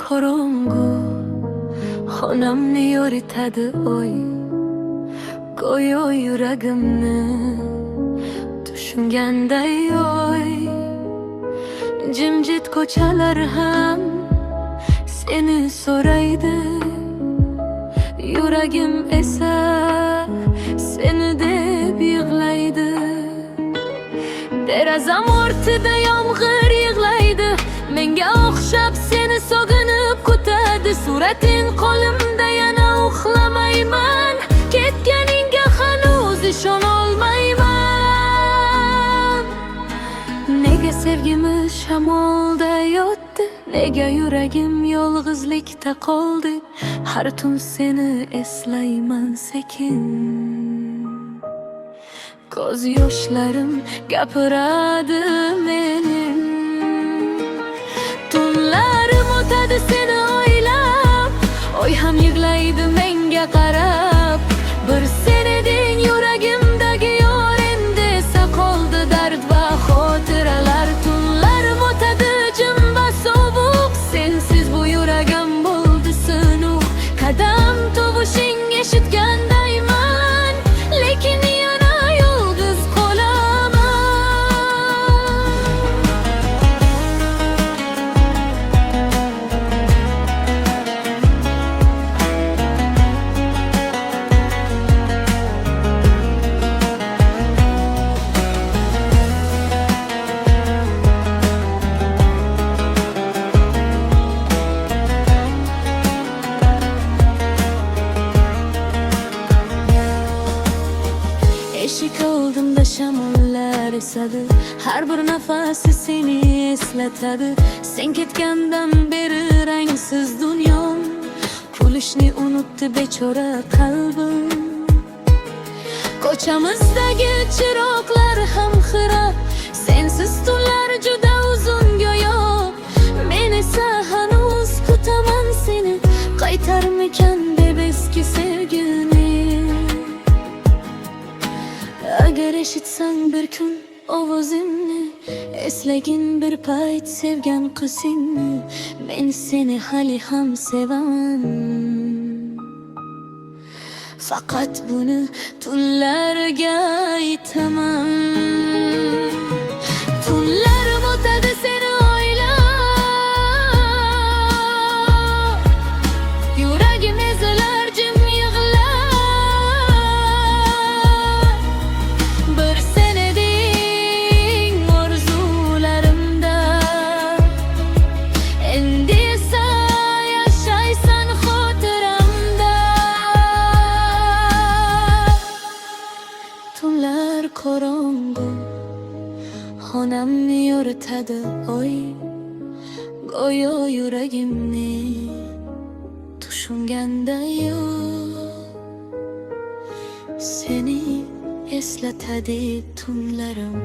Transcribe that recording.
qorong'u xonamni yoritadi oy, go'yo yuragimni tushunganday oy. Jimjit ko'chalar ham seni so'raydi, yuragim esa seni deb yig'laydi. Derazam ortida yomg'ir yig'laydi, menga o'xshab seni sog'inib kutadi. Surating qo'limda, yana uxlamayman, ketganingga hanuz ishonolmayman. Nega sevgimiz shamolda yotdi, nega yuragim yolg'izlikda qoldi? Har tun seni eslayman sekin, ko'z yoshlarim gapiradi mening. Tunlarim o'tadi seni o'ylab, oy ham yig'laydi menga qarab. Bir sen eding yuragimdagi yor, endi esa qoldi dard va xotiralar. Tunlarim o'tadi jim va sovuq, sensiz bu yuragim bo'ldi sinuq. Qadam tovushing eshitgandayman, lekin yana yolg'iz qolaman. Eshik oldimda shamollar esadi, har bir nafasi seni eslatadi. Sen ketgandan beri rangsiz dunyom, kulishni unutdi bechora qalbim. Ko'chamizdagi chiroqlar ham xira, sensiz tunlar juda uzun go'yo. Men esa hanuz kutaman seni, qaytarmikan deb eski sevgini. Agar eshitsang bir kun ovozimni, eslagin bir payt sevgan qizingni, men seni hali ham sevaman. Faqat buni tunlarga aytaman. Tunlarim o'tadi seni o'ylab, yuragim ezilar jim yig'lar. Bir sen eding orzularimda, endi esa yashaysan xotiramda. Tunlar qorong'u xonamni yoritadi oy, go'yo yuragimni tushunganday oy. Seni eslatadi tunlarim.